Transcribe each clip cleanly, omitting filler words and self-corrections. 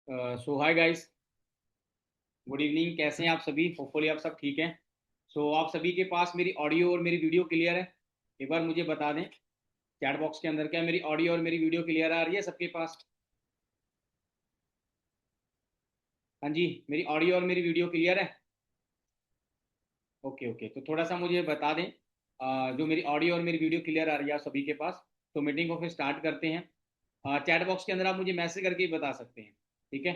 सो hi guys, good evening. कैसे हैं आप सभी? होपफुली आप सब ठीक हैं। सो आप सभी के पास मेरी ऑडियो और मेरी वीडियो क्लियर है? एक बार मुझे बता दें चैट बॉक्स के अंदर, क्या मेरी ऑडियो और मेरी वीडियो क्लियर आ रही है सबके पास? हाँ जी, मेरी ऑडियो और मेरी वीडियो क्लियर है। ओके ओके, तो थोड़ा सा मुझे बता दें जो मेरी ऑडियो और मेरी वीडियो क्लियर आ रही है आप सभी के पास। तो मीटिंग को फिर स्टार्ट करते हैं। चैट बॉक्स के अंदर आप मुझे मैसेज करके ही बता सकते हैं, ठीक है?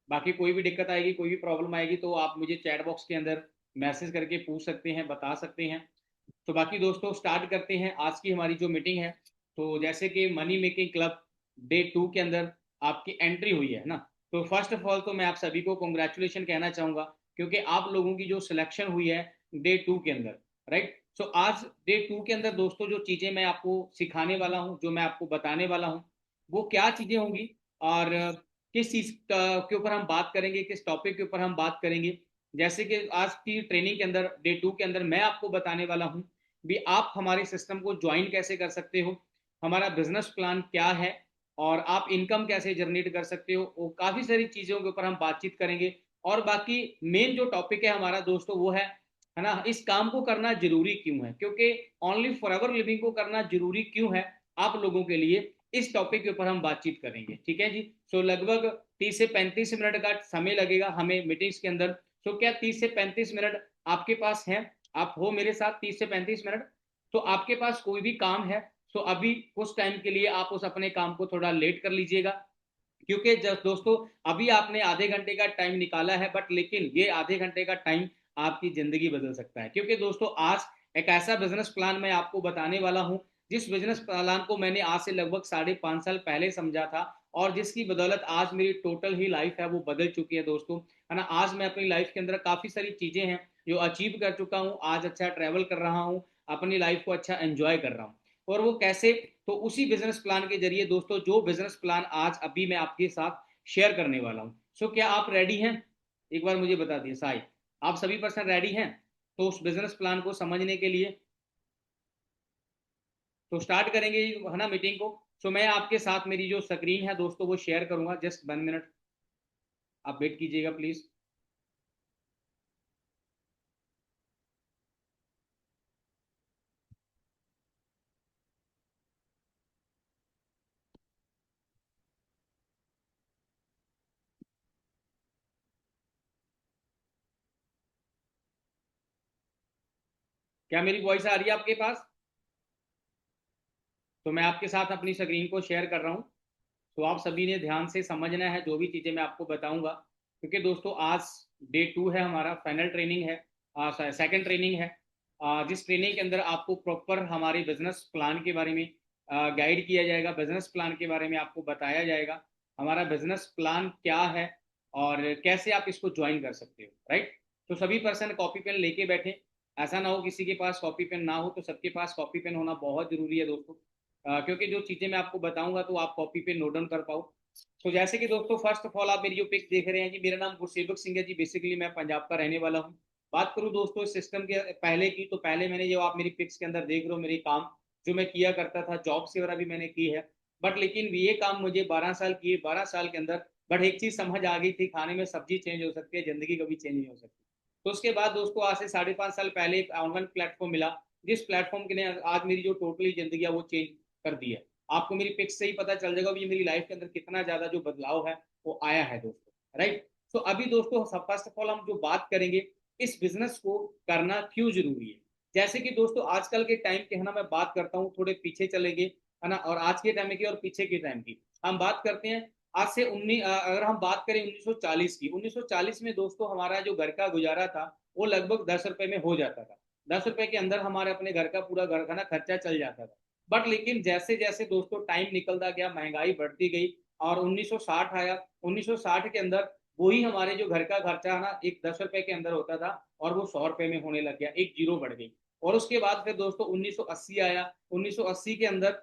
बाकी कोई भी दिक्कत आएगी, कोई भी प्रॉब्लम आएगी तो आप मुझे चैट बॉक्स के अंदर मैसेज करके पूछ सकते हैं, बता सकते हैं। तो बाकी दोस्तों स्टार्ट करते हैं आज की हमारी जो मीटिंग है। तो जैसे कि मनी मेकिंग क्लब डे 2 के अंदर आपकी एंट्री हुई है ना। तो फर्स्ट ऑफ ऑल तो मैं आप सभी को कॉन्ग्रेचुलेशन कहना चाहूंगा, क्योंकि आप लोगों की जो सिलेक्शन हुई है डे 2 के अंदर, राइट। सो आज डे 2 के अंदर दोस्तों जो चीज़ें मैं आपको सिखाने वाला हूँ, जो मैं आपको बताने वाला हूँ, वो क्या चीज़ें होंगी और किस चीज़ के ऊपर हम बात करेंगे, किस टॉपिक के ऊपर हम बात करेंगे। जैसे कि आज की ट्रेनिंग के अंदर डे 2 के अंदर मैं आपको बताने वाला हूँ भी आप हमारे सिस्टम को ज्वाइन कैसे कर सकते हो, हमारा बिजनेस प्लान क्या है, और आप इनकम कैसे जनरेट कर सकते हो। वो काफ़ी सारी चीज़ों के ऊपर हम बातचीत करेंगे। और बाकी मेन जो टॉपिक है हमारा दोस्तों वो है ना, इस काम को करना जरूरी क्यों है, क्योंकि ओनली फॉर एवर लिविंग को करना जरूरी क्यों है आप लोगों के लिए, इस टॉपिक के ऊपर हम बातचीत करेंगे, ठीक है जी। सो लगभग 30 से 35 मिनट का समय लगेगा हमें मीटिंग्स के अंदर। सो क्या 30 से 35 मिनट आपके पास है? आप हो मेरे साथ 30 से 35 मिनट? तो आपके पास कोई भी काम है तो अभी उस टाइम के लिए आप उस अपने काम को थोड़ा लेट कर लीजिएगा, क्योंकि जब दोस्तों अभी आपने आधे घंटे का टाइम निकाला है, बट लेकिन ये आधे घंटे का टाइम आपकी जिंदगी बदल सकता है। क्योंकि दोस्तों आज एक ऐसा बिजनेस प्लान मैं आपको बताने वाला हूं, जिस बिजनेस प्लान को मैंने आज से लगभग 5.5 साल पहले समझा था, और जिसकी बदौलत आज मेरी टोटल ही लाइफ है वो बदल चुकी है दोस्तों, है ना। आज मैं अपनी लाइफ के अंदर काफ़ी सारी चीज़ें हैं जो अचीव कर चुका हूँ, आज अच्छा ट्रैवल कर रहा हूँ, अपनी लाइफ को अच्छा एंजॉय कर रहा हूँ। और वो कैसे? तो उसी बिजनेस प्लान के जरिए दोस्तों, जो बिजनेस प्लान आज अभी मैं आपके साथ शेयर करने वाला हूं। सो क्या आप रेडी हैं? एक बार मुझे बता दिए साई, आप सभी पर्सन रेडी हैं तो उस बिजनेस प्लान को समझने के लिए? तो स्टार्ट करेंगे है ना मीटिंग को। सो मैं आपके साथ मेरी जो स्क्रीन है दोस्तों वो शेयर करूंगा, जस्ट 1 मिनट आप वेट कीजिएगा प्लीज। क्या मेरी वॉइस आ रही है आपके पास? तो मैं आपके साथ अपनी स्क्रीन को शेयर कर रहा हूँ। तो आप सभी ने ध्यान से समझना है जो भी चीज़ें मैं आपको बताऊंगा, क्योंकि दोस्तों आज डे 2 है, हमारा फाइनल ट्रेनिंग है, सेकंड ट्रेनिंग है। जिस ट्रेनिंग के अंदर आपको प्रॉपर हमारे बिजनेस प्लान के बारे में गाइड किया जाएगा, बिजनेस प्लान के बारे में आपको बताया जाएगा, हमारा बिजनेस प्लान क्या है और कैसे आप इसको ज्वाइन कर सकते हो, राइट। तो सभी पर्सन कॉपी पेन लेके बैठे। ऐसा ना हो किसी के पास कॉपी पेन ना हो, तो सबके पास कॉपी पेन होना बहुत जरूरी है दोस्तों, क्योंकि जो चीज़ें मैं आपको बताऊंगा तो आप कॉपी पे नोट डाउन कर पाओ। तो जैसे कि दोस्तों फर्स्ट ऑफ ऑल आप मेरी जो पिक देख रहे हैं जी, मेरा नाम गुरसेवक सिंह है जी। बेसिकली मैं पंजाब का रहने वाला हूँ। बात करूँ दोस्तों इस सिस्टम के पहले की, तो पहले मैंने जो आप मेरी पिक्स के अंदर देख रहे हो मेरे काम जो मैं किया करता था, जॉब से वगैरह भी मैंने की है, बट लेकिन ये काम मुझे 12 साल किए, 12 साल के अंदर बट एक चीज़ समझ आ गई थी, खाने में सब्जी चेंज हो सकती है, जिंदगी कभी चेंज नहीं हो सकती। तो उसके बाद दोस्तों आज से 5.5 साल पहले एक ऑनलाइन प्लेटफॉर्म मिला, जिस प्लेटफॉर्म के ने आज मेरी जो टोटली जिंदगी है वो चेंज कर दी है। आपको मेरी पिक्स से ही पता चल जाएगा भी मेरी लाइफ के अंदर कितना ज्यादा जो बदलाव है वो आया है दोस्तों, राइट। तो अभी दोस्तों फर्स्ट ऑफ ऑल हम जो बात करेंगे, इस बिजनेस को करना क्यों जरूरी है। जैसे कि दोस्तों आजकल के टाइम के है ना, मैं बात करता हूँ, थोड़े पीछे चलेंगे है ना, और आज के टाइम की और पीछे के टाइम की हम बात करते हैं। आज से अगर हम बात करें 1940 की, 1940 में दोस्तों हमारा जो घर का गुजारा था वो लगभग 10 रुपए में हो जाता था। 10 रुपए के अंदर हमारे अपने घर का पूरा घर का ना खर्चा चल जाता था। बट लेकिन जैसे जैसे दोस्तों टाइम निकलता गया, महंगाई बढ़ती गई और 1960 आया। 1960 के अंदर वही हमारे जो घर का खर्चा है ना, एक 10 रुपए के अंदर होता था और वो 100 रुपए में होने लग गया, एक जीरो बढ़ गई। और उसके बाद फिर दोस्तों 1980 आया। 1980 के अंदर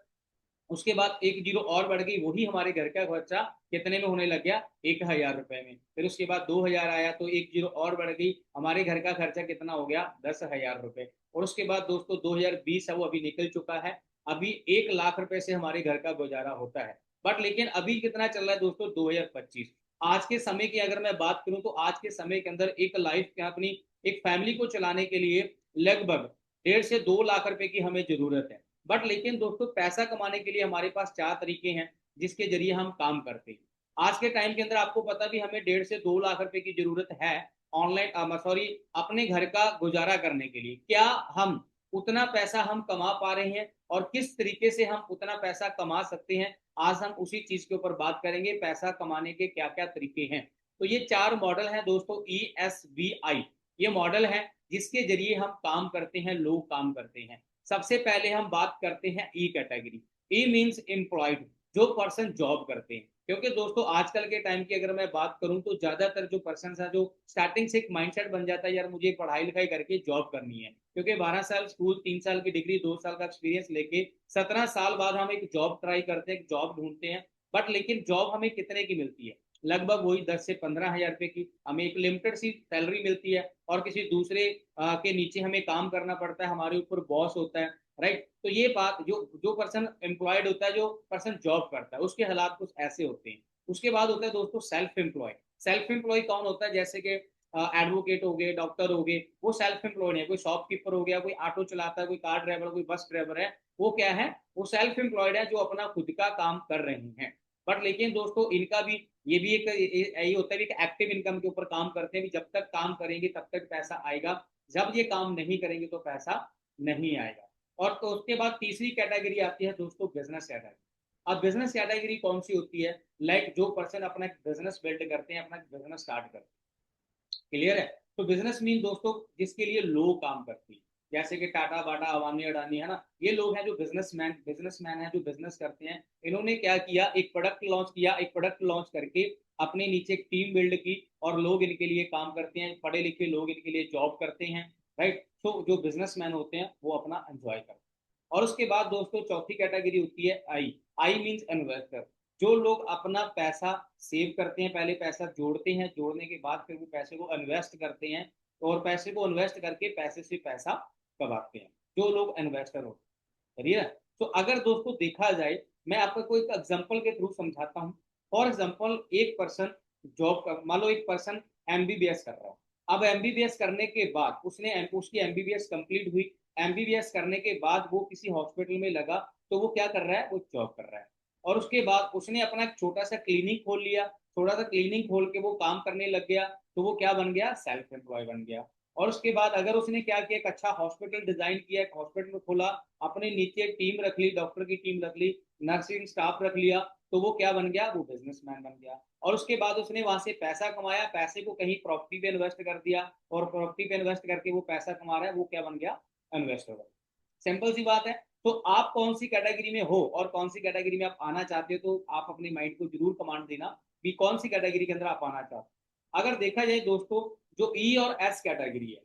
उसके बाद एक जीरो और बढ़ गई, वही हमारे घर का खर्चा कितने में होने लग गया, 1,000 रुपए में। फिर उसके बाद 2000 आया तो एक जीरो और बढ़ गई, हमारे घर का खर्चा कितना हो गया, 10,000 रुपए। और उसके बाद दोस्तों 2020 है वो अभी निकल चुका है, अभी 1 लाख रुपए से हमारे घर का गुजारा होता है। बट लेकिन अभी कितना चल रहा है दोस्तों, 2025। आज के समय की अगर मैं बात करूं तो आज के समय के अंदर एक लाइफ अपनी एक फैमिली को चलाने के लिए लगभग 1.5 से 2 लाख रुपए की हमें जरूरत है। बट लेकिन दोस्तों पैसा कमाने के लिए हमारे पास 4 तरीके हैं जिसके जरिए हम काम करते हैं। आज के टाइम के अंदर आपको पता भी हमें 1.5 से 2 लाख रुपए की जरूरत है ऑनलाइन सॉरी अपने घर का गुजारा करने के लिए। क्या हम उतना पैसा हम कमा पा रहे हैं और किस तरीके से हम उतना पैसा कमा सकते हैं, आज हम उसी चीज के ऊपर बात करेंगे, पैसा कमाने के क्या क्या तरीके हैं। तो ये 4 मॉडल हैं दोस्तों, ESBI ये मॉडल है जिसके जरिए हम काम करते हैं, लोग काम करते हैं। सबसे पहले हम बात करते हैं ई कैटेगरी। ई मीन्स एम्प्लॉयड, जो पर्सन जॉब करते हैं। क्योंकि दोस्तों आजकल के टाइम की अगर मैं बात करूं तो ज्यादातर जो पर्सन है जो स्टार्टिंग से एक माइंडसेट बन जाता है यार मुझे पढ़ाई लिखाई करके जॉब करनी है, क्योंकि 12 साल स्कूल, 3 साल की डिग्री, 2 साल का एक्सपीरियंस लेके 17 साल बाद हम एक जॉब ट्राई करते हैं, एक जॉब ढूंढते हैं। बट लेकिन जॉब हमें कितने की मिलती है, लगभग वही 10 से 15 हजार रुपए की हमें एक लिमिटेड सी सैलरी मिलती है, और किसी दूसरे के नीचे हमें काम करना पड़ता है, हमारे ऊपर बॉस होता है, राइट। तो ये बात जो जो पर्सन एम्प्लॉयड होता है, जो पर्सन जॉब करता है, उसके हालात कुछ ऐसे होते हैं। उसके बाद होता है दोस्तों सेल्फ एम्प्लॉय। सेल्फ एम्प्लॉय कौन होता है, जैसे कि एडवोकेट हो गए, डॉक्टर हो गए, वो सेल्फ एम्प्लॉयड है। कोई शॉपकीपर हो गया, कोई ऑटो चलाता है, कोई कार ड्राइवर, कोई बस ड्राइवर है, वो क्या है, वो सेल्फ एम्प्लॉयड है, जो अपना खुद का काम कर रहे हैं। बट लेकिन दोस्तों इनका भी ये भी एक यही होता है कि एक्टिव इनकम के ऊपर काम करते हैं भी, जब तक काम करेंगे तब तक पैसा आएगा, जब ये काम नहीं करेंगे तो पैसा नहीं आएगा। और तो उसके बाद तीसरी कैटेगरी आती है दोस्तों बिजनेस कैटेगरी। अब बिजनेस कैटेगरी कौन सी होती है, लाइक जो पर्सन अपना बिजनेस बिल्ड करते हैं, अपना बिजनेस स्टार्ट करते हैं। क्लियर है। तो बिजनेस मीन दोस्तों जिसके लिए लोग काम करते हैं, जैसे कि टाटा बाटा अवानी अडानी है ना, ये लोग हैं जो बिजनेसमैन है, जो बिजनेस करते हैं। इन्होंने क्या किया, एक प्रोडक्ट लॉन्च किया, एक प्रोडक्ट लॉन्च करके अपने नीचे एक टीम बिल्ड की, और लोग इनके लिए काम करते हैं, पढ़े लिखे लोग इनके लिए जॉब करते हैं, राइट। तो जो बिजनेसमैन होते हैं वो अपना एंजॉय करते हैं। और उसके बाद दोस्तों चौथी कैटेगरी होती है आई। I means investor. जो लोग अपना पैसा सेव करते हैं, पहले पैसा जोड़ते हैं, जोड़ने के बाद फिर वो पैसे को इन्वेस्ट करते हैं, और पैसे को इन्वेस्ट करके पैसे से पैसा कमाते हैं, जो लोग इन्वेस्टर होते हैं। ठीक है। तो अगर दोस्तों देखा जाए, मैं आपको कोई एग्जांपल के थ्रू समझाता हूँ। फॉर एग्जांपल एक पर्सन जॉब कर, मान लो एक पर्सन एमबीबीएस कर रहा है। अब एमबीबीएस करने के बाद उसकी एमबीबीएस कंप्लीट हुई। एमबीबीएस करने के बाद वो किसी हॉस्पिटल में लगा, तो वो क्या कर रहा है, वो जॉब कर रहा है। और उसके बाद उसने अपना एक छोटा सा क्लिनिक खोल लिया, थोड़ा सा क्लिनिक खोल के वो काम करने लग गया, तो वो क्या बन गया, सेल्फ एम्प्लॉय बन गया। और उसके बाद अगर उसने क्या किया, एक अच्छा हॉस्पिटल डिजाइन किया, एक हॉस्पिटल खोला, अपने नीचे टीम रख ली, डॉक्टर की टीम रख ली, नर्सिंग स्टाफ रख लिया, तो वो क्या बन गया, वो बिजनेसमैन बन गया। और उसके बाद उसने वहां से पैसा कमाया, पैसे को कहीं प्रॉपर्टी पे इन्वेस्ट कर दिया, और प्रॉपर्टी पे इन्वेस्ट करके वो पैसा कमा रहा है, वो क्या बन गया, इन्वेस्टर। सिंपल सी बात है। तो आप कौन सी कैटेगरी में हो और कौन सी कैटेगरी में आप आना चाहते हो, तो आप अपने माइंड को जरूर कमांड देना कि कौन सी कैटेगरी के अंदर आप आना चाहते हो। अगर देखा जाए दोस्तों, जो ई और एस कैटेगरी है,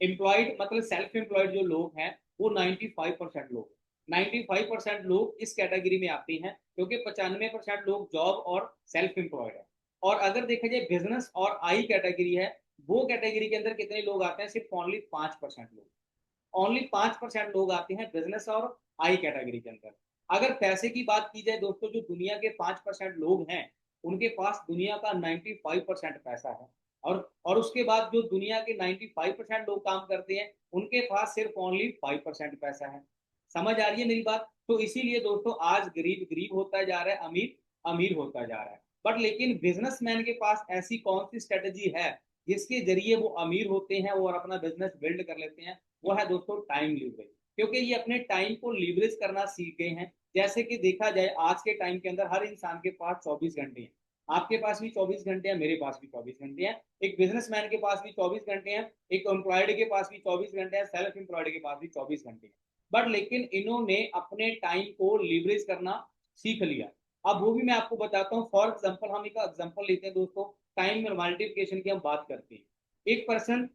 एम्प्लॉयड मतलब सेल्फ एम्प्लॉयड जो लोग हैं, वो 95% लोग, 95% लोग इस कैटेगरी में आते हैं, क्योंकि 95% लोग जॉब और सेल्फ एम्प्लॉयड है। और अगर देखा जाए बिजनेस और आई कैटेगरी है, वो कैटेगरी के अंदर कितने लोग आते हैं, सिर्फ ओनली 5% लोग, ओनली 5% लोग आते हैं बिजनेस और आई कैटेगरी के अंदर। अगर पैसे की बात की जाए दोस्तों, जो दुनिया के 5% लोग हैं, उनके पास दुनिया का 95% पैसा है। और उसके बाद जो दुनिया के 95% लोग काम करते हैं, उनके पास सिर्फ ओनली 5% पैसा है। समझ आ रही है मेरी बात। तो इसीलिए दोस्तों आज गरीब गरीब होता जा रहा है, अमीर अमीर होता जा रहा है। बट लेकिन बिजनेसमैन के पास ऐसी कौन सी स्ट्रेटेजी है जिसके जरिए वो अमीर होते हैं और अपना बिजनेस बिल्ड कर लेते हैं, वो है दोस्तों टाइम लीवरेज। क्योंकि ये अपने टाइम को लीवरेज करना सीख गए हैं। जैसे कि देखा जाए आज के टाइम के अंदर हर इंसान के पास 24 घंटे हैं। आपके पास भी 24 घंटे हैं, मेरे पास भी 24 घंटे हैं, एक बिजनेसमैन के पास भी 24 घंटे हैं, एक एम्प्लॉयड के पास भी 24 घंटे हैं, सेल्फ एम्प्लॉयड के पास भी 24 घंटे हैं। बट लेकिन इन्होंने अपने टाइम को लीवरेज करना सीख लिया। अब वो भी मैं आपको बताता हूँ। फॉर एग्जाम्पल हम एक एग्जाम्पल लेते हैं दोस्तों, टाइम मल्टीप्लिकेशन की हम बात करते हैं। एक पर्सन,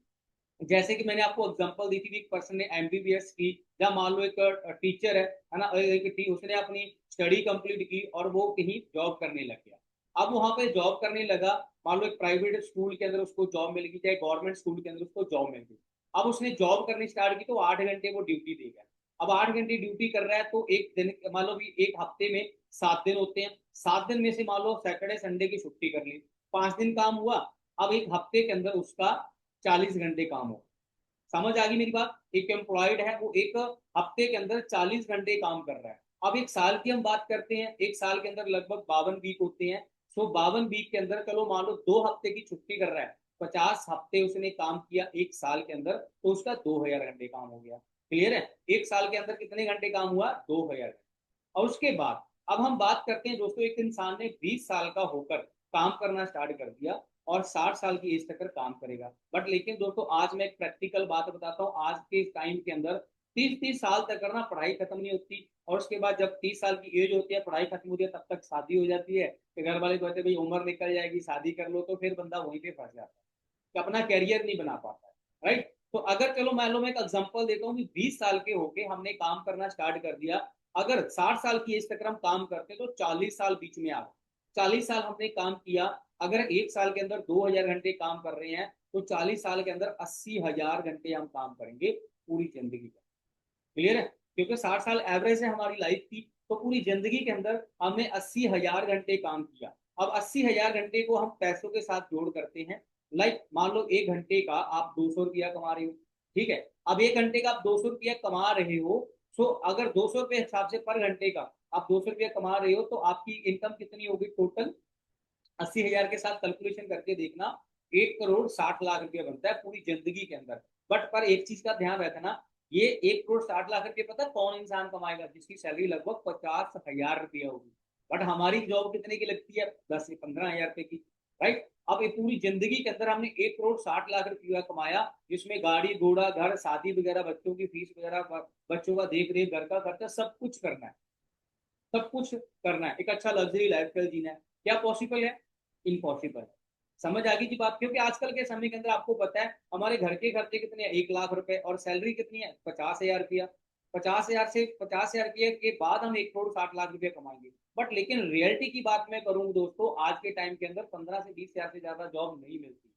जैसे कि मैंने आपको एग्जांपल दी थी, एक पर्सन ने एमबीबीएस की, या मान लो एक टीचर है ना, उसने अपनी स्टडी कंप्लीट की और वो कहीं जॉब करने लग गया। अब वहां पे जॉब करने लगा, मान लो एक प्राइवेट स्कूल के अंदर उसको जॉब मिल गई, चाहे गवर्नमेंट स्कूल के अंदर उसको जॉब मिल गई। अब उसने जॉब करनी स्टार्ट की, तो 8 घंटे वो ड्यूटी देगा। अब 8 घंटे ड्यूटी कर रहा है, तो एक दिन मान लो भी एक हफ्ते में 7 दिन होते हैं। 7 दिन में से मान लो सैटरडे संडे की छुट्टी कर ली, 5 दिन काम हुआ। अब एक हफ्ते के अंदर उसका 40 घंटे काम हो। समझ आ गई मेरी बात? एक एम्प्लॉयड है, वो एक हफ्ते के अंदर 40 घंटे काम कर रहा है। अब एक साल की हम बात करते हैं, एक साल के अंदर लगभग 52 वीक होते हैं। सो 52 वीक के अंदर चलो मान लो 2 हफ्ते की छुट्टी कर रहा है, 50 हफ्ते उसने काम किया एक साल के अंदर, तो उसका 2000 घंटे काम हो गया। क्लियर है? एक साल के अंदर कितने घंटे काम हुआ? 2000। और उसके बाद अब हम बात करते हैं दोस्तों, एक इंसान ने 20 साल का होकर काम करना स्टार्ट कर दिया और 60 साल की एज तक काम करेगा। बट लेकिन दोस्तों आज मैं एक प्रैक्टिकल बात बताता हूँ, आज के टाइम के अंदर 30-30 साल तक करना पढ़ाई खत्म नहीं होती। और उसके बाद जब 30 साल की एज होती है, पढ़ाई खत्म होती है, तब तक शादी हो जाती है। तो घर वाले कहते हैं भाई उम्र निकल जाएगी, शादी कर लो, तो फिर बंदा वहीं पे फंस जाता है कि अपना कैरियर नहीं बना पाता है। राइट? तो अगर चलो मान लो मैं एक एग्जांपल देता हूँ कि 20 साल के होके हमने काम करना स्टार्ट कर दिया, अगर 60 साल की एज तक हम काम करते तो 40 साल बीच में आ गए। 40 साल हमने काम किया, अगर एक साल के अंदर 2000 घंटे काम कर रहे हैं, तो 40 साल के अंदर 80,000 घंटे हम काम करेंगे पूरी जिंदगी का। क्लियर है? क्योंकि 60 साल एवरेज है हमारी लाइफ की, तो पूरी जिंदगी के अंदर हमने 80,000 घंटे काम किया। अब 80,000 घंटे को हम पैसों के साथ जोड़ करते हैं। लाइक मान लो 1 घंटे का आप 200 रुपया कमा रहे हो। ठीक है? अब 1 घंटे का आप 200 रुपया कमा रहे हो। सो अगर 200 रुपये हिसाब से पर घंटे का आप 200 रुपया कमा रहे हो, तो आपकी इनकम कितनी होगी टोटल? 80,000 के साथ कैलकुलेशन करके देखना, 1,60,00,000 रुपया बनता है पूरी जिंदगी के अंदर। बट पर एक चीज का ध्यान रखना, ये 1,60,00,000 रुपये पता है कौन इंसान कमाएगा? जिसकी सैलरी लगभग 50,000 रुपया होगी। बट हमारी जॉब कितने की लगती है? 10 से 15 हजार रुपए की। राइट? अब ये पूरी जिंदगी के अंदर हमने 1,60,00,000 रुपया कमाया, जिसमें गाड़ी घोड़ा घर शादी वगैरह बच्चों की फीस वगैरह बच्चों का देख रेख घर का खर्चा सब कुछ करना है। सब कुछ करना है, एक अच्छा लग्जरी लाइफस्टाइल जीना है। क्या पॉसिबल है? इम्पॉसिबल है। समझ आ गई जी बात? क्योंकि आजकल के समय के अंदर आपको पता है हमारे घर के खर्चे कितने हैं? 1 लाख रुपए, और सैलरी कितनी है? 50,000 रुपया। 50,000 से 50,000 रुपये के बाद हम 1,60,00,000 रुपया कमाएंगे। बट लेकिन रियलिटी की बात मैं करूँ दोस्तों, आज के टाइम के अंदर 15 से 20 हजार से ज्यादा जॉब नहीं मिलती।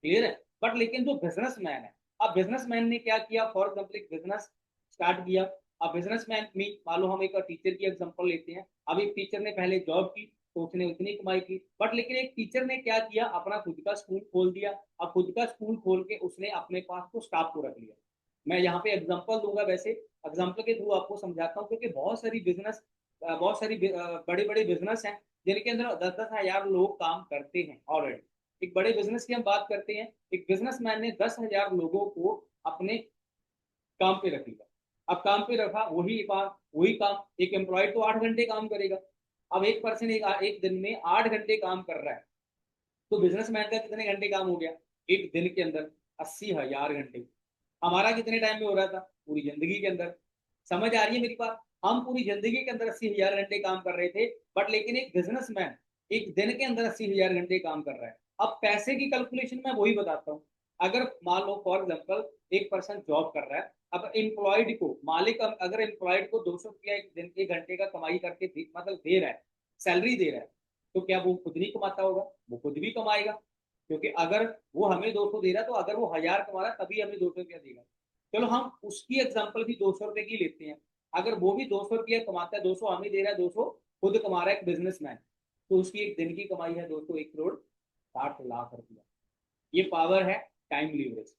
क्लियर है? बट लेकिन जो बिजनेसमैन है, अब बिजनेसमैन ने क्या किया? फॉर एग्जाम्पल एक बिजनेस स्टार्ट किया। अब बिजनेसमैन मीन मान लो हम एक टीचर की एग्जांपल लेते हैं। अब एक टीचर ने पहले जॉब की तो उसने उतनी कमाई की, बट लेकिन एक टीचर ने क्या किया? अपना खुद का स्कूल खोल दिया। अब खुद का स्कूल खोल के उसने अपने पास तो स्टाफ को रख लिया। मैं यहाँ पे एग्जांपल दूंगा, वैसे एग्जांपल के थ्रू आपको समझाता हूँ, क्योंकि बहुत सारी बड़े बड़े बिजनेस हैं जिनके अंदर 10-10 हजार लोग काम करते हैं ऑलरेडी। एक बड़े बिजनेस की हम बात करते हैं, एक बिजनेसमैन ने 10,000 लोगों को अपने काम पे रख लिया। अब काम पे रखा, वही काम एक एम्प्लॉय तो 8 घंटे काम करेगा। अब एक पर्सन एक दिन में 8 घंटे काम कर रहा है, तो बिजनेसमैन का कितने घंटे काम हो गया एक दिन के अंदर? 80,000 घंटे। हमारा कितने टाइम में हो रहा था? पूरी जिंदगी के अंदर। समझ आ रही है मेरी बात? हम पूरी जिंदगी के अंदर 80,000 घंटे काम कर रहे थे, बट लेकिन एक बिजनेसमैन एक दिन के अंदर 80,000 घंटे काम कर रहा है। अब पैसे की कैलकुलेशन मैं वही बताता हूँ। अगर मान लो फॉर एग्जाम्पल एक पर्सन जॉब कर रहा है, अब एम्प्लॉयड को मालिक अगर एम्प्लॉयड को 200 रुपया एक दिन के घंटे का कमाई करके मतलब दे रहा है, सैलरी दे रहा है, तो क्या वो खुद नहीं कमाता होगा? वो खुद भी कमाएगा। क्योंकि अगर वो हमें 200 दे रहा है, तो अगर वो 1000 कमा रहा है तभी हमें 200 रुपया देगा। चलो हम उसकी एग्जाम्पल भी 200 रुपए की लेते हैं। अगर वो भी 200 रुपया कमाता है, 200 हमें दे रहा है, 200 खुद कमा रहा है एक बिजनेसमैन, तो उसकी एक दिन की कमाई है दोस्तों 1,60,00,000 रुपया। ये पावर है टाइम लीवरेज।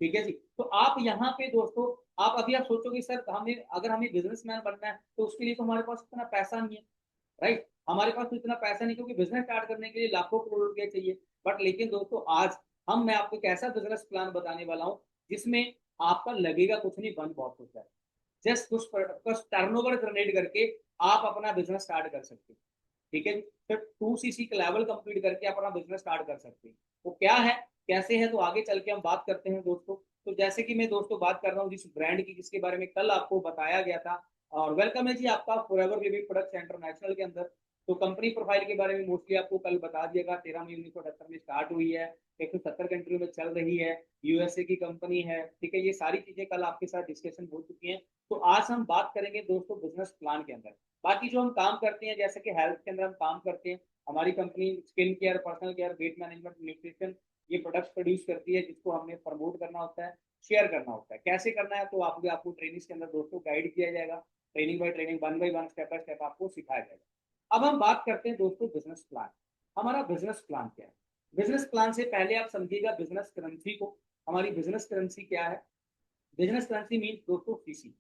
ठीक है जी? तो आप यहाँ पे दोस्तों, आप अभी आप सोचोगे सर हमें अगर हमें बिजनेसमैन बनना है तो उसके लिए तो हमारे पास इतना पैसा नहीं है। राइट? हमारे पास तो इतना पैसा नहीं, क्योंकि बिजनेस स्टार्ट करने के लिए लाखों करोड़ रुपया चाहिए। बट लेकिन दोस्तों आज मैं आपको एक ऐसा बिजनेस प्लान बताने वाला हूँ जिसमें आपका लगेगा कुछ नहीं, बन बहुत कुछ है। जस्ट कुछ टर्नओवर जनरेट करके आप अपना बिजनेस स्टार्ट कर सकते हैं। ठीक है? तो 2 CC का लेवल कंप्लीट करके अपना बिजनेस स्टार्ट कर सकते हैं। वो क्या है, कैसे है, तो आगे चल के हम बात करते हैं दोस्तों। तो जैसे कि मैं दोस्तों बात कर रहा हूँ जिस ब्रांड की, जिसके बारे में कल आपको बताया गया था। और वेलकम है जी आपका फॉरएवर लिविंग प्रोडक्ट्स इंटरनेशनल के अंदर। तो कंपनी प्रोफाइल के बारे में मोस्टली आपको कल बता दिया गया, 13 मई 1978 में स्टार्ट हुई है, 170 कंट्रियों में चल रही है, यूएसए की कंपनी है। ठीक है? ये सारी चीजें कल आपके साथ डिस्कशन हो चुकी हैं। तो आज हम बात करेंगे दोस्तों बिजनेस प्लान के अंदर। बाकी जो हम काम करते हैं, जैसे कि हेल्थ के अंदर हम काम करते हैं, हमारी company skin care, personal care, weight management, nutrition, ये प्रोडक्ट्स प्रोड्यूस करती है, जिसको हमने प्रमोट करना होता है, शेयर करना होता है। कैसे करना है तो आपको ट्रेनिंग के अंदर दोस्तों गाइड किया जाएगा। Training by training, one by one, step by step आपको सिखाया जाएगा। अब हम बात करते हैं दोस्तों बिजनेस प्लान। हमारा बिजनेस प्लान क्या है? बिजनेस प्लान से पहले आप समझिएगा बिजनेस करेंसी को। हमारी बिजनेस करेंसी क्या है? बिजनेस करेंसी मीन दोस्तों सीसी।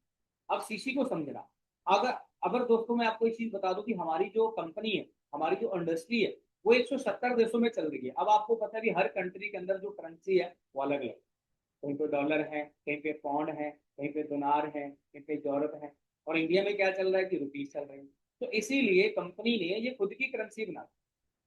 अब सीसी को समझना। अगर अगर दोस्तों मैं आपको एक चीज बता दूं कि हमारी जो कंपनी है, हमारी जो इंडस्ट्री है, वो 170 देशों में चल रही है। अब आपको पता है कि हर कंट्री के अंदर जो करेंसी है वो अलग है। कहीं पे डॉलर है, कहीं पे पाउंड है, कहीं पे दिनार है, कहीं पे यूरोप है। और इंडिया में क्या चल रहा है कि रुपीज चल रही है। तो इसीलिए कंपनी ने ये खुद की करेंसी बना।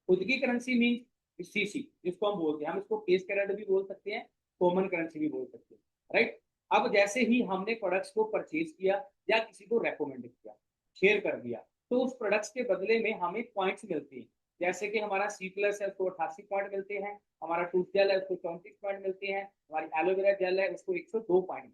खुद की करेंसी मीन सीसी, जिसको हम बोलते हैं, हम इसको केस करेंट भी बोल सकते हैं, कॉमन करेंसी भी बोल सकते हैं। राइट। अब जैसे ही हमने प्रोडक्ट्स को परचेज किया या किसी को रेकमेंड किया, शेयर कर दिया, तो उस प्रोडक्ट्स के बदले में हमें पॉइंट्स मिलते हैं। जैसे कि हमारा सी प्लस है उसको 88 पॉइंट मिलते हैं, हमारा टूथ जेल है उसको 34 पॉइंट मिलते हैं, हमारी एलोवेरा जेल है उसको 102 पॉइंट।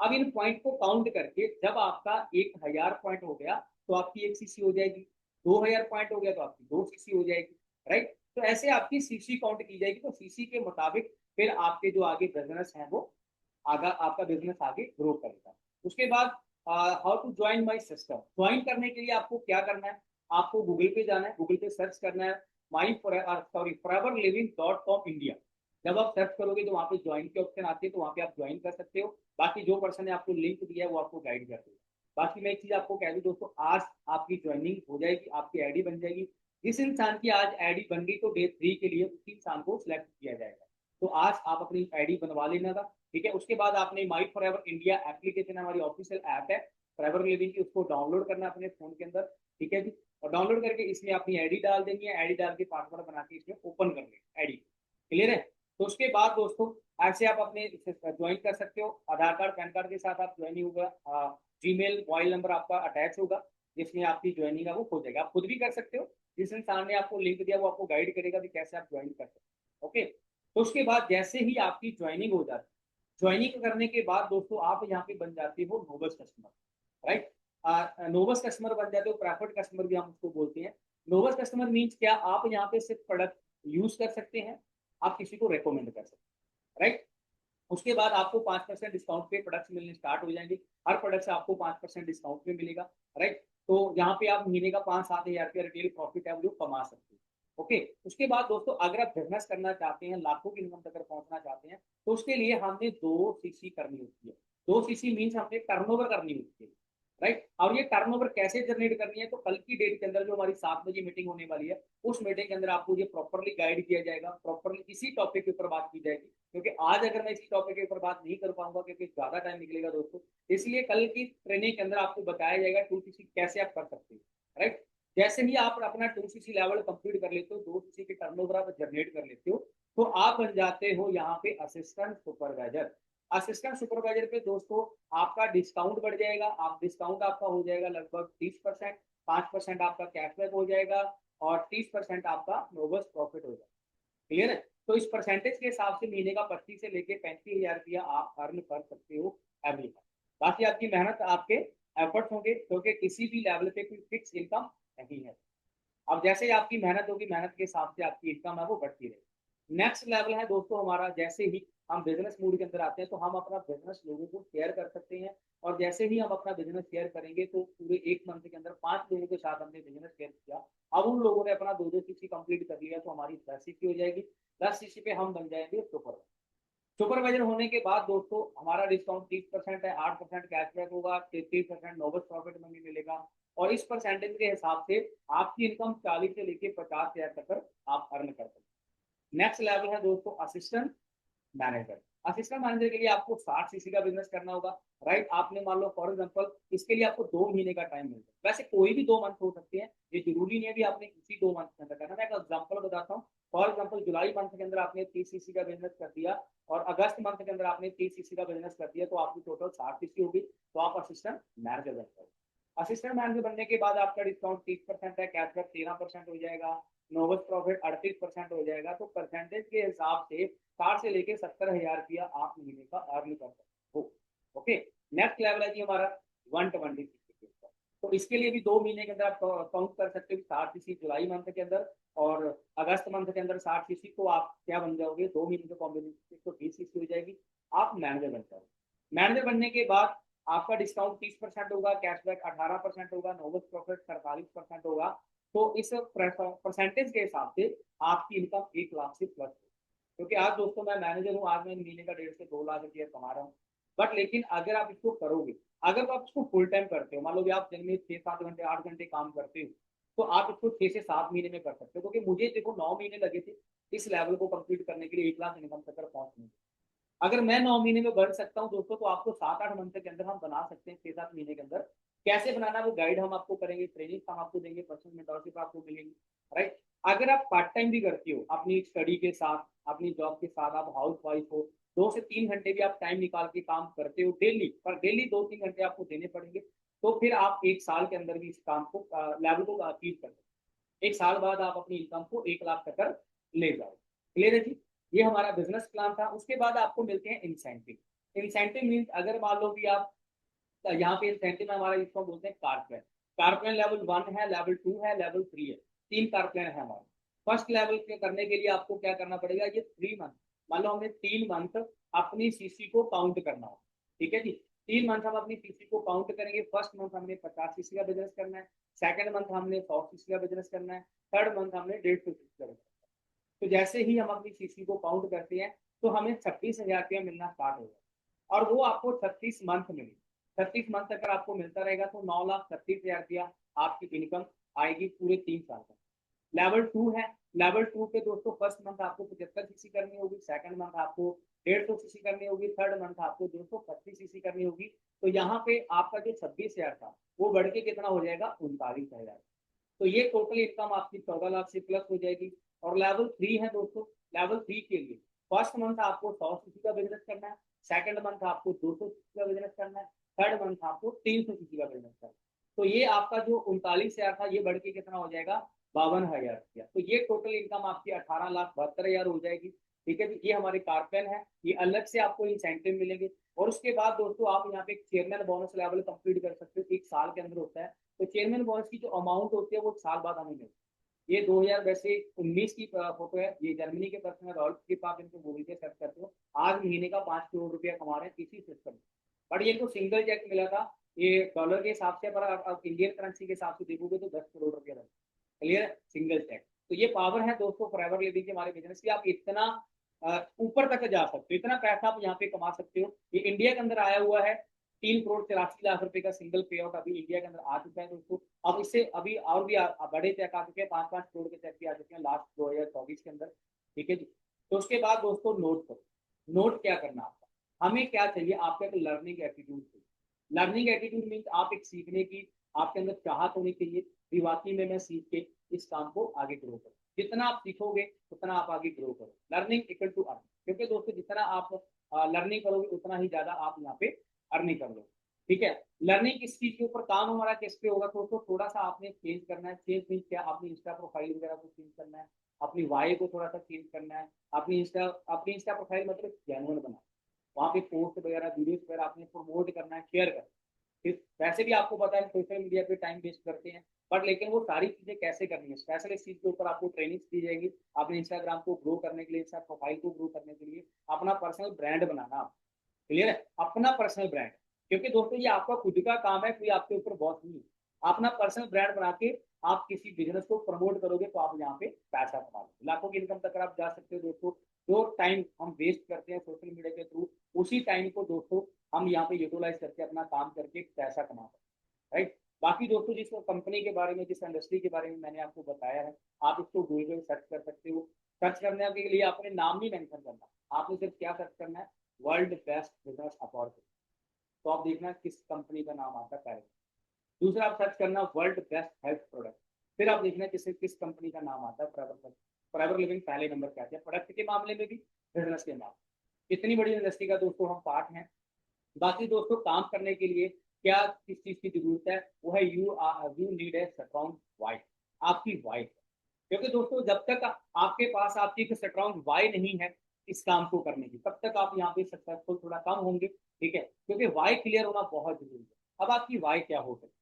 अब इन पॉइंट को काउंट करके जब आपका 1000 पॉइंट हो गया तो आपकी एक सीसी हो जाएगी, 2000 पॉइंट हो गया तो आपकी दो सीसी हो जाएगी। राइट। तो ऐसे आपकी सीसी काउंट की जाएगी, तो सीसी के मुताबिक फिर आपके जो आगे बिजनेस है वो आगा आपका बिजनेस आगे ग्रो करेगा। उसके बाद how to join my system. Join करने के लिए आपको क्या करना है? आपको गूगल पे जाना है, गूगल पे सर्च करना है माई forever living dot com India. जब आप सर्च करोगे तो वहाँ पे ज्वाइन के ऑप्शन आते हैं, तो वहाँ पे आप ज्वाइन कर सकते हो। बाकी जो पर्सन ने आपको लिंक दिया है वो आपको गाइड कर देगा। बाकी मैं एक चीज आपको कह दूं दोस्तों, आज आपकी ज्वाइनिंग हो जाएगी, आपकी आईडी बन जाएगी। जिस इंसान की आज आईडी बन गई तो डे 3 के लिए उसी इंसान को सिलेक्ट किया जाएगा। तो आज आप अपनी आईडी बनवा लेना था। ठीक है। उसके बाद आपने माई फॉर एवर इंडिया एप्लीकेशन, हमारी ऑफिशियल ऐप है फॉरएवर लिविंग की, उसको डाउनलोड करना अपने फोन के अंदर। ठीक है जी। और डाउनलोड करके इसमें अपनी आईडी डाल देनी है, आईडी डाल के पासवर्ड बना के इसमें ओपन कर लेंगे आईडी। क्लियर है? तो उसके बाद दोस्तों ऐसे आप अपने ज्वाइन कर सकते हो। आधार कार्ड पैन कार्ड के साथ आप ज्वाइन होगा, जीमेल मोबाइल नंबर आपका अटैच होगा, जिसमें आपकी ज्वाइनिंग है वो हो जाएगा। आप खुद भी कर सकते हो, जिस इंसान ने आपको लिंक दिया वो आपको गाइड करेगा कि कैसे आप ज्वाइन कर सकते हो। ओके। तो उसके बाद जैसे ही आपकी ज्वाइनिंग हो जाती है, ज्वाइनिंग करने के बाद दोस्तों आप यहाँ पे बन जाते हो नोबस कस्टमर। राइट। नोबस कस्टमर बन जाते हो, प्रेफर्ड कस्टमर भी हम उसको बोलते हैं। नोबस कस्टमर मीन्स क्या? आप यहाँ पे सिर्फ प्रोडक्ट यूज कर सकते हैं, आप किसी को रेकमेंड कर सकते हैं। राइट। उसके बाद आपको 5% डिस्काउंट पे प्रोडक्ट्स मिलने स्टार्ट हो जाएंगे। हर प्रोडक्ट से आपको 5% डिस्काउंट पे मिलेगा। राइट। तो यहाँ पे आप महीने का 5-7 हज़ार रुपया रिटेल प्रॉफिट है वो कमा सकते हैं। ओके। उसके बाद दोस्तों अगर आप बिजनेस करना चाहते हैं, लाखों की इनकम तक अगर पहुंचना चाहते हैं, तो उसके लिए हमने 2 सीसी करनी होती है। 2 सीसी मीन्स हमने टर्नओवर करनी होती है। राइट। और ये टर्नओवर कैसे जनरेट करनी है, तो कल की डेट के अंदर जो हमारी 7 बजे मीटिंग होने वाली है, उस मीटिंग के अंदर आपको ये प्रॉपरली गाइड किया जाएगा, प्रॉपरली इसी टॉपिक के ऊपर बात की जाएगी। क्योंकि आज अगर मैं इसी टॉपिक के ऊपर बात नहीं कर पाऊंगा क्योंकि ज्यादा टाइम निकलेगा दोस्तों, इसलिए कल की ट्रेनिंग के अंदर आपको बताया जाएगा 2 सीसी कैसे आप कर सकते हैं। राइट। जैसे ही आप अपना 2 सीसी लेवल कंप्लीट कर लेते हो, 2 सीसी के टर्नओवर आप जनरेट कर लेते हो, तो आप बन जाते हो यहाँ पे असिस्टेंट सुपरवाइजर। असिस्टेंट सुपरवाइजर पे दोस्तों आपका डिस्काउंट बढ़ जाएगा। आप डिस्काउंट आपका हो जाएगा लगभग 30%। 5% आपका कैशबैक हो जाएगा और 30% आपका नोबस प्रॉफिट हो जाएगा। क्लियर है? तो इस परसेंटेज के हिसाब से महीने का 25 से लेके 35 हज़ार रुपया आप अर्न कर सकते हो एवरी मंथ। बाकी आपकी मेहनत, आपके एफर्ट्स होंगे, क्योंकि किसी भी लेवल पे कोई फिक्स इनकम नहीं है। अब जैसे ही आपकी मेहनत होगी, मेहनत के हिसाब से आपकी इनकम है वो बढ़ती रहेगी। नेक्स्ट लेवल है दोस्तों हमारा, जैसे ही हम बिजनेस मूड के अंदर आते हैं तो हम अपना बिजनेस लोगों को शेयर कर सकते हैं। और जैसे ही हम अपना बिजनेस शेयर करेंगे तो पूरे एक मंथ के अंदर 5 लोगों के साथ हमने बिजनेस शेयर किया। अब उन लोगों ने अपना 2-2 सीसी कंप्लीट कर लिया तो हमारी 10 सीसी हो जाएगी। 10 सीसी पे हम बन जाएंगे सुपर। सुपरवाइजर होने के बाद दोस्तों हमारा डिस्काउंट 30% है, 8% कैशबैक होगा, 33% नोबस प्रॉफिट मनी मिलेगा। और इस परसेंटेज के हिसाब से आपकी इनकम 40 से लेके 50 हज़ार तक आप अर्न कर सकते हैं। नेक्स्ट लेवल है दोस्तों असिस्टेंट मैनेजर। असिस्टेंट मैनेजर के लिए आपको 60 सीसी का बिजनेस करना होगा। राइट। आपने मान लो फॉर एग्जाम्पल इसके लिए आपको 2 महीने का टाइम मिलता है। वैसे कोई भी 2 मंथ हो सकते हैं, ये जरूरी नहीं है कि आपने इसी 2 मंथ के अंदर करना। मैं एक एग्जाम्पल बताता हूँ। फॉर एग्जाम्पल जुलाई मंथ के अंदर आपने 30 सीसी का बिजनेस कर दिया और अगस्त मंथ के अंदर आपने 30 सीसी का बिजनेस कर दिया, तो आपकी टोटल 60 सीसी होगी। तो आप असिस्टेंट मैनेजर बनते हो। असिस्टेंट मैनेजर बनने के बाद आपका डिस्काउंट 30% है, कैशबैक 13% हो जाएगा, नोबस प्रॉफिट 38% हो जाएगा। तो परसेंटेज के हिसाब से 60 से लेके 70 हज़ार रुपया आप महीने का अर्न कर सकते हो। ओके। नेक्स्ट लेवल है जी हमारा 120 सीसी। तो इसके लिए भी 2 महीने के अंदर आप काउंट कर सकते हो 60 सीसी जुलाई मंथ के अंदर और अगस्त मंथ के अंदर 60 सीसी। तो आप क्या बन जाओगे? 2 महीने के कॉम्बिनेशन तो 20 सीसी हो जाएगी, आप मैनेजर बन जाओगे। मैनेजर बनने के बाद आपका डिस्काउंट 30% होगा, कैशबैक 18% होगा, नोबस प्रॉफिट 47% होगा। तो इस परसेंटेज के हिसाब से आपकी इनकम 1 लाख से प्लस है। क्योंकि आज दोस्तों मैं मैनेजर हूँ, आज मैं महीने का 1.5 से 2 लाख रुपया कमा रहा हूँ। बट लेकिन अगर आप इसको करोगे, अगर तो आप इसको फुल टाइम करते हो, मान लो कि आप दिन में 6-7 घंटे 8 घंटे काम करते हो, तो आप इसको 6 से 7 महीने में कर सकते हो। क्योंकि मुझे देखो 9 महीने लगे थे इस लेवल को कंप्लीट करने के लिए 1 लाख इनकम तक पहुंचने में। अगर मैं 9 महीने में बढ़ सकता हूँ दोस्तों, तो आपको 7-8 मंथ के अंदर हम बना सकते हैं, 6-7 महीने के अंदर। कैसे बनाना वो गाइड हम आपको करेंगे, ट्रेनिंग हम आपको देंगे, पर्सनल मेंटरशिप आपको मिलेगी, राइट। अगर आप पार्ट टाइम भी करती हो अपनी स्टडी के साथ, अपनी जॉब के साथ, आप हाउस वाइफ हो, 2 से 3 घंटे भी आप टाइम निकाल के काम करते हो डेली, पर डेली 2-3 घंटे आपको देने पड़ेंगे, तो फिर आप 1 साल के अंदर भी इस काम को लेवल को अचीव कर सकते हैं। 1 साल बाद आप अपनी इनकम को 1 लाख तक ले जाओ। क्लियर है जी। ये हमारा बिजनेस प्लान था। उसके बाद आपको मिलते हैं इंसेंटिव। इंसेंटिव मीन्स अगर मान लो कि आप यहाँ पे इंसेंटिव में हमारा इसको बोलते हैं car plan. Car plan level 1 है, लेवल 2 है, लेवल 3 है। 3 कार प्लान है हमारे। फर्स्ट लेवल के करने के लिए आपको क्या करना पड़ेगा, ये 3 मंथ, मान लो हमने 3 मंथ अपनी सीसी को काउंट करना हो, ठीक है जी। 3 मंथ हम अपनी सीसी को काउंट करेंगे। फर्स्ट मंथ हमने 50 सीसी का बिजनेस करना है, सेकंड मंथ हमने 100 सीसी का बिजनेस करना है, थर्ड मंथ हमने 150 सीसी का बिजनेस। तो जैसे ही हम अपनी सीसी को काउंट करते हैं, तो हमें 26,000 रुपया मिलना स्टार्ट हो जाएगा, और वो आपको 36 मंथ मिलेगी। 36 मंथ अगर आपको मिलता रहेगा, तो 9,36,000 रुपया आपकी इनकम आएगी पूरे 3 साल का। लेवल 2 है। लेवल 2 पे दोस्तों फर्स्ट मंथ आपको 75 सीसी करनी होगी, सेकंड मंथ आपको 150 सीसी करनी होगी, थर्ड मंथ आपको 225 सीसी करनी होगी। तो यहाँ पे आपका जो 26,000 था, वो बढ़ के कितना हो जाएगा, 39,000। तो ये टोटल इनकम आपकी 14 लाख से प्लस हो जाएगी। और लेवल 3 है दोस्तों। लेवल 3 के लिए फर्स्ट मंथ आपको 100 सीसी का बिजनेस करना है, सेकंड मंथ आपको 200 सीसी का बिजनेस करना है, थर्ड मंथ आपको 300 सीसी का बिजनेस करना है। तो ये आपका जो 39,000 था, ये बढ़ के कितना हो जाएगा, 52,000 रुपया। तो ये टोटल इनकम आपकी 18,72,000 हो जाएगी। ठीक है जी। ये हमारे कारपेन है, ये अलग से आपको इंसेंटिव मिलेंगे। और उसके बाद दोस्तों आप यहाँ पे चेयरमैन बोनस लेवल कंप्लीट कर सकते हो, 1 साल के अंदर होता है। तो चेयरमैन बोनस की जो अमाउंट होती है, वो साल बाद हमें मिलती है। ये 2019 की फोटो है, ये जर्मनी के पर्सन है, रॉल्फ की। आप इनको गूगल पे सर्च करते हो, आज महीने का 5 करोड़ रुपया कमा रहे हैं इसी सिस्टम। बट ये इनको सिंगल चेक मिला था, ये डॉलर के हिसाब से, पर आप इंडियन करेंसी के हिसाब से देखोगे तो 10 करोड़ रुपया था। क्लियर है, सिंगल चेक। तो ये पावर है दोस्तों फॉरएवर लिविंग के हमारे बिजनेस की। आप इतना ऊपर तक जा सकते हो, इतना पैसा आप यहाँ पे कमा सकते हो। ये इंडिया के अंदर आया हुआ है। 3 करोड़ 83 लाख रुपए का सिंगल पे आउट अभी इंडिया के अंदर आ चुका है दोस्तों। अब इससे अभी और भी बड़े चेक आ चुके हैं, 5-5 करोड़ के चेक भी आ चुके हैं लास्ट 2024 के अंदर। ठीक है जी। तो उसके बाद दोस्तों नोट करो। नोट क्या करना आपका, हमें क्या चाहिए, आपका एक लर्निंग एटीट्यूड चाहिए। लर्निंग एटीट्यूड मीन्स आप एक सीखने की आपके अंदर चाहत होनी चाहिए कि वाकई में मैं सीख के इस काम को आगे ग्रो करूँ। जितना आप सीखोगे उतना आप आगे ग्रो करो। Learning equal to earn. क्योंकि दोस्तों जितना आप लर्निंग करोगे, उतना ही ज्यादा आप यहाँ पे अर्निंग कर लो। ठीक है। लर्निंग किस चीज के ऊपर काम हमारा किस पे होगा, तो थोड़ा सा आपने चेंज करना है। चेंज मीन क्या, अपनी इंस्टा प्रोफाइल वगैरह को चेंज करना है, अपनी वाई को थोड़ा सा चेंज करना है। अपनी इंस्टा प्रोफाइल मतलब जेन्युइन बना, वहाँ पे पोस्ट वगैरह वीडियोस वगैरह आपने प्रमोट करना है, शेयर करना है। वैसे भी आपको पता है सोशल मीडिया पे टाइम वेस्ट करते हैं, बट लेकिन वो सारी चीजें कैसे करनी है, स्पेशल इस चीज के ऊपर आपको ट्रेनिंग दी जाएगी। अपने इंस्टाग्राम को ग्रो करने के लिए, इंस्टा प्रोफाइल को ग्रो करने के लिए, अपना पर्सनल ब्रांड बनाना। क्लियर है, अपना पर्सनल ब्रांड। क्योंकि दोस्तों ये आपका खुद का काम है, कोई आपके ऊपर बॉस नहीं है। अपना पर्सनल ब्रांड बना के आप किसी बिजनेस को प्रमोट करोगे, तो आप यहाँ पे पैसा कमा लोगे, लाखों की इनकम तक आप जा सकते हो दोस्तों। जो टाइम हम वेस्ट करते हैं सोशल मीडिया के थ्रू, उसी टाइम को दोस्तों हम यहाँ पे यूटिलाइज करके अपना काम करके पैसा कमा सकते हैं, राइट। बाकी दोस्तों जिस कंपनी के बारे में, जिस इंडस्ट्री के बारे में मैंने आपको बताया है, आप इसको गूगल सर्च कर सकते हो। सर्च करने के लिए आपने नाम नहीं मेंशन करना, आपने सिर्फ क्या सर्च करना है, वर्ल्ड बेस्ट बिजनेस अपॉर्चुनिटी। तो आप देखना किस कंपनी का नाम आता है पहले। दूसरा आप सर्च करना वर्ल्ड बेस्ट हेल्थ प्रोडक्ट। फिर आप देखना किस कंपनी का नाम आता है, फॉरएवर लिविंग पहले नंबर पे आती है, प्रोडक्ट के मामले में भी, बिजनेस के मामले। इतनी बड़ी इंडस्ट्री का दोस्तों हम पार्ट हैं। बाकी दोस्तों काम करने के लिए क्या किस चीज की जरूरत है, वो है you need a strong wife. आपकी वाइफ। क्योंकि दोस्तों जब तक आपके पास आपकी एक स्ट्रॉन्ग वाई नहीं है इस काम को करने की, तब तक आप यहाँ पे सक्सेसफुल थोड़ा कम होंगे। ठीक है, क्योंकि वाई क्लियर होना बहुत जरूरी है। अब आपकी वाई क्या हो सकती है,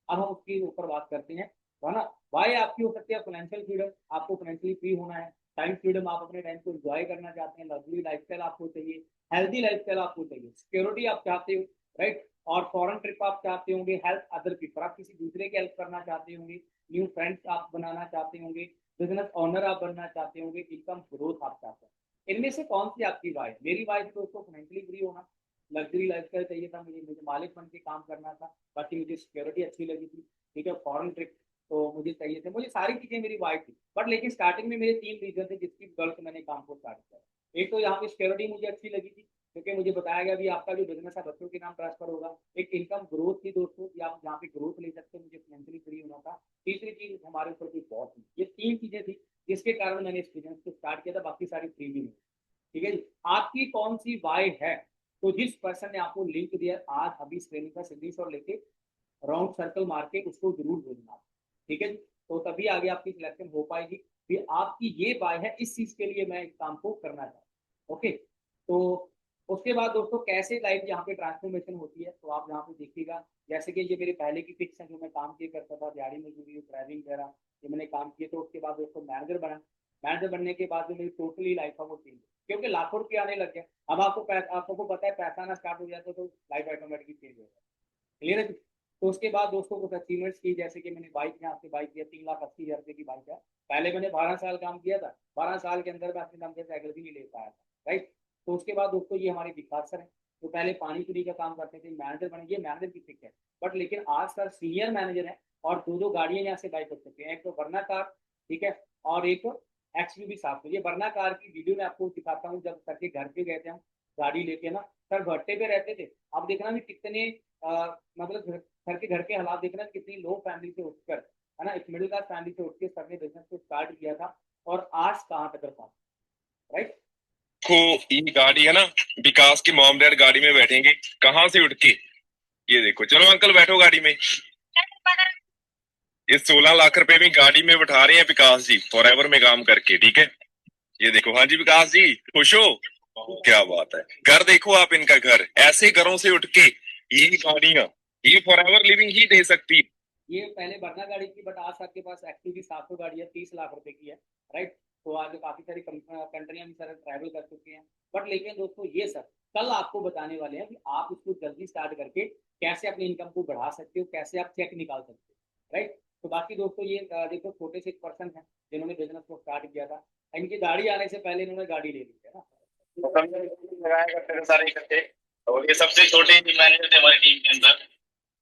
अब हम उसके ऊपर बात करते हैं, है ना। वाई आपकी हो सकती है फाइनेंशियल फ्रीडम, आपको फाइनेंशियली फ्री होना है। टाइम फ्रीडम, आप अपने टाइम को एंजॉय करना चाहते हैं। लग्जरी लाइफस्टाइल आपको चाहिए, हेल्दी लाइफस्टाइल आपको चाहिए, सिक्योरिटी आप चाहते हो, राइट। और फॉरेन ट्रिप आप चाहते होंगे, हेल्प अदर पीपल, आप किसी दूसरे की हेल्प करना चाहते होंगे, न्यू फ्रेंड्स आप बनाना चाहते होंगे, बिजनेस ओनर आप बनना चाहते होंगे, इनकम ग्रोथ आप चाहते हैं, इनमें से कौन सी आपकी वाइफ? मेरी वाइफ दोस्तों फाइनेंशियली फ्री होना, लग्जरी लाइफस्टाइल चाहिए था मुझे, मुझे मालिक बन के काम करना था, बाकी मुझे सिक्योरिटी अच्छी लगी थी, ठीक है, फॉरेन ट्रिप तो मुझे चाहिए थे, मुझे सारी चीजें मेरी वाइफ थी। बट लेकिन स्टार्टिंग में मेरे 3 रीजन थे जिसकी बदौलत मैंने काम को स्टार्ट किया। एक तो यहाँ पे सिक्योरिटी मुझे अच्छी लगी थी, क्योंकि मुझे बताया गया भी आपका जो बिजनेस है बच्चों के नाम ट्रांसफर होगा। एक इनकम ग्रोथ थी दोस्तों कि आप यहाँ पे ग्रोथ ले सकते हैं, मुझे फाइनेंशियली फ्री होना था। तीसरी चीज हमारे ऊपर कोई बहुत थी, ये 3 चीजें थी जिसके कारण मैंने इस बिजनेस को स्टार्ट किया था, बाकी सारी फ्री भी नहीं। ठीक है जी, आपकी कौन सी वाई है? तो जिस पर्सन ने आपको लिंक दिया आज अभी इस ट्रेनिंग का स्क्रीनशॉट लेके राउंड सर्कल मार के उसको जरूर भेजना, ठीक है जी, तो तभी आगे आपकी सिलेक्शन हो पाएगी कि आपकी ये बाय है, इस चीज के लिए मैं इस काम को करना चाहता हूँ। ओके, तो उसके बाद दोस्तों कैसे लाइफ यहाँ पे ट्रांसफॉर्मेशन होती है, तो आप यहाँ पे देखिएगा, जैसे कि ये मेरे पहले की पिक्स है जो मैं काम किया करता था, दिहाड़ी मजदूरी, ड्राइविंग वगैरह, ये मैंने काम किए। तो उसके बाद दोस्तों मैनेजर बना, मैनेजर बनने के बाद जो मेरी टोटली लाइफ है वो चेंज, क्योंकि लाखों रुपये आने लग गया। अब आपको पता है पैसा आना स्टार्ट हो जाता तो लाइफ ऑटोमेटिकली चेंज हो जाता है। क्लियर है? तो उसके बाद दोस्तों कुछ अचीवमेंट्स की, जैसे कि मैंने बाइक यहाँ से बाइक किया, 3,80,000 रुपये की बाइक है। पहले मैंने 12 साल काम किया था, 12 साल के अंदर मैं अपने नाम से साइकिल भी नहीं ले पाया था, राइट। तो उसके बाद दोस्तों ये हमारे विकास सर है, तो पहले पानी पूरी का काम करते थे, मैनेजर बने, ये मैनेजर की पिक है। बट लेकिन आज सर सीनियर मैनेजर है और दो दो गाड़ियां यहाँ से बाइक कर सकते हैं, एक तो वरना कार, ठीक है, और एक एक्सयूवी साफ। तो ये वरना कार की वीडियो मैं आपको दिखाता हूँ, जब सर के घर पे गए थे हम गाड़ी लेके ना, सर भट्टे पे रहते थे। अब देखना भी कितने मतलब घर के हालात देखना, कितनी लो फैमिली से उठकर, है ना, एक मिडिल क्लास फैमिली से उठ के सर ने बिजनेस को स्टार्ट किया था और आज कहाँ तक रखा, राइट। को ये गाड़ी है ना, विकास की मॉम डैड गाड़ी में बैठेंगे कहाँ से उठ के, ये देखो, चलो अंकल बैठो गाड़ी में। ये 16 लाख रुपए में गाड़ी में बैठा रहे हैं विकास जी, फॉरएवर में काम करके, ठीक है। ये देखो, हाँ जी विकास जी, खुश हो? क्या बात है। घर देखो आप, इनका घर, ऐसे घरों से उठ के ये गाड़ियां, ये फॉरएवर लिविंग ही दे सकती है। ये पहले वरना गाड़ी थी, बट आज आपके पास एक्टिव 700 गाड़ी है, 30 लाख रुपए की है, राइट। तो आज काफी सारी कंट्रियां भी सर ट्रैवल कर चुके हैं। बट लेकिन दोस्तों ये सर कल आपको बताने वाले हैं कि आप इसको जल्दी स्टार्ट करके कैसे अपनी इनकम को बढ़ा सकते हो, कैसे आप चेक निकाल सकते हो, राइट। तो बाकी दोस्तों ये देखो छोटे से एक पर्सन है जिन्होंने बिजनेस को स्टार्ट किया था, इनकी गाड़ी आने से पहले इन्होंने गाड़ी ले ली है ना। लगाया करते थे सारे इकट्ठे, और ये सबसे छोटे मैनेजर थे हमारी टीम के अंदर।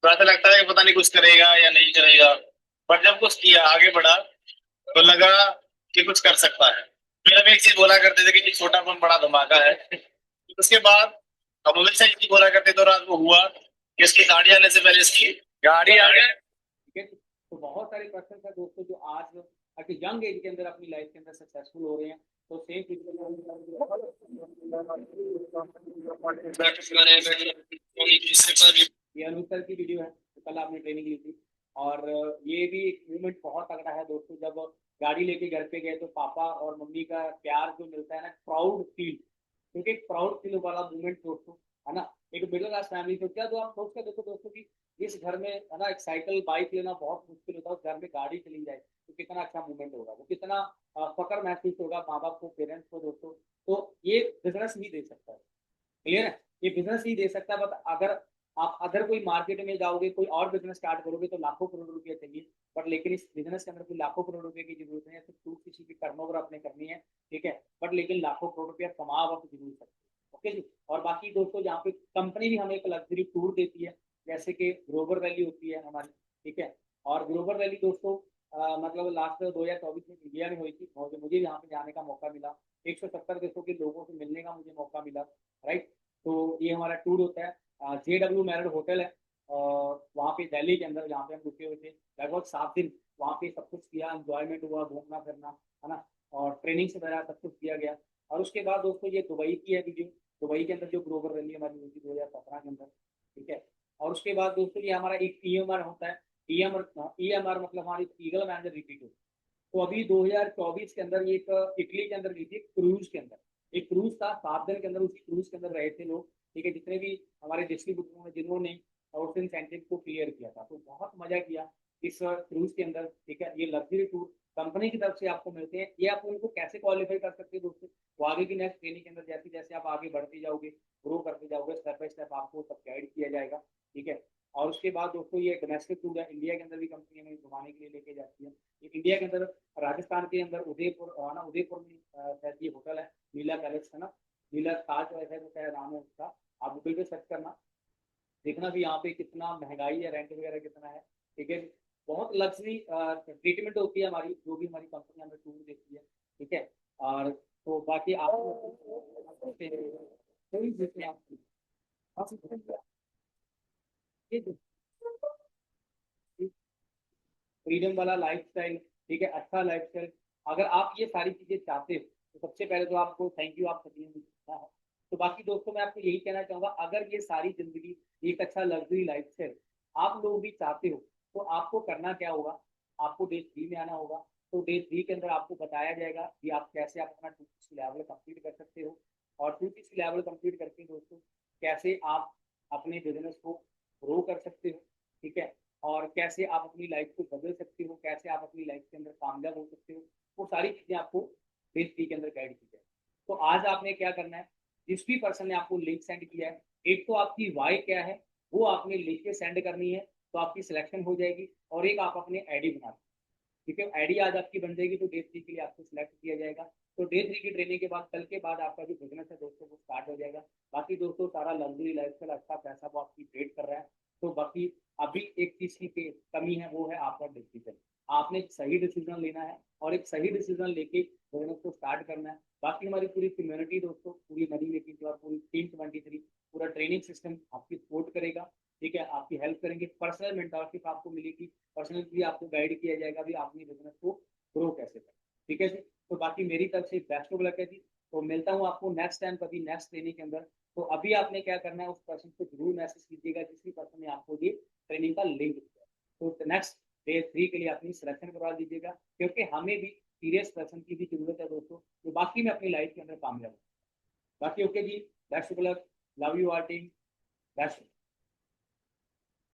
तो ऐसा लगता है कि पता नहीं कुछ करेगा या नहीं करेगा, पर जब कुछ किया, आगे बढ़ा, तो लगा कि कुछ कर सकता है। फिर हम एक चीज बोला करते थे कि छोटापन बड़ा धमाका है। उसके बाद हम हमेशा एक चीज बोला करते थे, और आज वो हुआ कि इसकी गाड़ी आने से पहले इसकी गाड़ी आ गई। ठीक है, तो बहुत सारे पर्सन है दोस्तों जो आज यंग एज के अंदर अपनी लाइफ के अंदर सक्सेसफुल हो रहे हैं। तो सेम ये अनुज सर की वीडियो है, तो कल आपने ट्रेनिंग ली थी। और ये भी एक मूवमेंट बहुत तगड़ा है दोस्तों, जब गाड़ी लेके घर पे गए तो पापा और मम्मी का प्यार जो मिलता है ना, प्राउड फील, क्योंकि एक प्राउड फील वाला मूवमेंट दोस्तों, है ना। एक मिडिल क्लास फैमिली तो क्या, तो आप सोच कर देखो दोस्तों कि इस घर में, है ना, एक साइकिल बाइक लेना बहुत मुश्किल होता है, उस घर में गाड़ी चली जाए तो कितना अच्छा मूवमेंट होगा, वो कितना फकर महसूस होगा माँ बाप को, पेरेंट्स को दोस्तों। तो ये बिजनेस ही दे सकता है, क्लियर है, ये बिजनेस ही दे सकता है। बट अगर आप अगर कोई मार्केट में जाओगे, कोई और बिजनेस स्टार्ट करोगे तो लाखों करोड़ रुपया चाहिए। बट लेकिन इस बिजनेस के अंदर कोई लाखों करोड़ रुपए की जरूरत नहीं है, सिर्फ किसी की टर्नओवर आपने करनी है, ठीक है। बट लेकिन लाखों करोड़ रुपया कमा आप जरूर सकते हो, ओके जी। और बाकी दोस्तों यहाँ पे कंपनी भी हमें एक लग्जरी टूर देती है, जैसे कि ग्लोबल वैली होती है हमारी, ठीक है। और ग्लोबल वैली दोस्तों मतलब लास्ट 2024 में इंडिया में हुई थी, और मुझे यहाँ पे जाने का मौका मिला, 170 देशों के लोगों से मिलने का मुझे मौका मिला, राइट। तो ये हमारा टूर होता है, JW मैरिड होटल है वहाँ पे दिल्ली के अंदर, जहाँ पे हम रुके हुए थे लगभग 7 दिन। वहाँ पे सब कुछ किया, एंजॉयमेंट हुआ, घूमना फिरना, है ना, और ट्रेनिंग से मेरा सब कुछ किया गया। और उसके बाद दोस्तों ये दुबई की है वीडियो, दुबई के अंदर जो ग्लोबल रैली हमारी हुई थी 2017 के अंदर, ठीक है। और उसके बाद दोस्तों ये हमारा एक EMR होता है, EMR मतलब हमारी ईगल मैनेजर रिपीट होती है। तो अभी 2024 के अंदर ये एक इटली के अंदर गई थी, क्रूज के अंदर, एक क्रूज था 7 दिन के अंदर, उस क्रूज के अंदर रहे थे लोग, ठीक है, जितने भी हमारे डिस्ट्रीब्यूटर हैं जिन्होंने आउट इंसेंटिव को क्लियर किया था, तो बहुत मजा किया इस क्रूज के अंदर, ठीक है। ये लग्जरी टूर कंपनी की तरफ से आपको मिलते हैं, ये आप उनको कैसे क्वालिफाई कर सकते हैं दोस्तों, वो आगे की नेक्स्ट ट्रेनिंग के अंदर जैसे जैसे आप आगे बढ़ते जाओगे, ग्रो करते जाओगे, स्टेप बाय स्टेप आपको सब गाइड किया जाएगा, ठीक है। उसके बाद दोस्तों ये डोमेस्टिक टूर है, इंडिया के अंदर भी कंपनी हमें घुमाने के लिए लेके जाती है। ये इंडिया के अंदर राजस्थान के अंदर उदयपुर ना, उदयपुर में शायद ये होटल है लीला पैलेस है ना, लीला ताज है तो क्या नाम है उसका, आप गूगल पे सर्च करना, देखना भी यहाँ पे कितना महंगाई है, रेंट वगैरह कितना है। ठीक है, बहुत लग्जरी ट्रीटमेंट होती है हमारी, जो भी हमारी कंपनी हमें टूर देती है। ठीक है, और तो बाकी आप कोई जिसमें आप फ्रीडम वाला लाइफस्टाइल, ठीक है, अच्छा लाइफस्टाइल, अगर आप ये सारी चीजें चाहते हो तो सबसे पहले तो आपको थैंक यू, आप सभी ने है। तो बाकी दोस्तों मैं आपको यही कहना चाहूंगा, अगर ये सारी जिंदगी एक अच्छा लग्जरी लाइफस्टाइल आप लोग भी चाहते हो तो आपको करना क्या होगा, आपको डे 3 में आना होगा। तो डे 3 के अंदर आपको बताया जाएगा कि आप कैसे आप अपना 2 लेवल कंप्लीट कर सकते हो, और 2 लेवल कंप्लीट करके दोस्तों कैसे आप अपने बिजनेस को ग्रो कर सकते हो। ठीक है, और कैसे आप अपनी लाइफ को बदल सकते हो, कैसे आप अपनी लाइफ के अंदर कामयाब हो सकते हो, वो सारी चीजें आपको बेस के अंदर गाइड की जाए। तो आज आपने क्या करना है, जिस भी पर्सन ने आपको लिंक सेंड किया है, एक तो आपकी वाई क्या है वो आपने लिख के सेंड करनी है, तो आपकी सिलेक्शन हो जाएगी, और एक आप अपने आईडी बना, ठीक है, आईडी आज आपकी बन जाएगी तो डे 3 के लिए आपको सिलेक्ट किया जाएगा। तो डे 3 की ट्रेनिंग के बाद कल के बाद आपका जो बिजनेस है दोस्तों वो स्टार्ट हो जाएगा। बाकी दोस्तों सारा लग्जरी लाइफस्टाइल, अच्छा पैसा वो आपकी वेट कर रहा है। तो बाकी अभी एक चीज की कमी है, वो है आपका डिसीजन। आपने एक सही डिसीजन लेना है, और एक सही डिसीजन लेके बिजनेस को स्टार्ट करना है। बाकी हमारी पूरी कम्युनिटी दोस्तों, पूरी मनी मेकिंग और पूरी टीम 23 पूरा ट्रेनिंग सिस्टम आपकी सपोर्ट करेगा। ठीक है, आपकी हेल्प करेंगे, पर्सनल मेंटरशिप आपको मिलेगी, पर्सनली आपको गाइड किया जाएगा भी आपने बिजनेस को ग्रो कैसे करें। ठीक है जी, तो बाकी मेरी तरफ से बेस्ट ऑफ लक है जी। तो मिलता हूँ आपको नेक्स्ट टाइम कभी नेक्स्ट ट्रेनिंग के अंदर। तो अभी आपने क्या करना है, उस पर्सन को जरूर मैसेज कीजिएगा जिस भी पर्सन ने आपको ये ट्रेनिंग का लिंक दिया। तो नेक्स्ट डे 3 के लिए अपनी सिलेक्शन करवा दीजिएगा, क्योंकि हमें भी सीरियस पर्सन की भी जरूरत है दोस्तों, जो बाकी में अपनी लाइफ के अंदर कामयाब हो। बाकी ओके जी, best of luck, love you our team, best.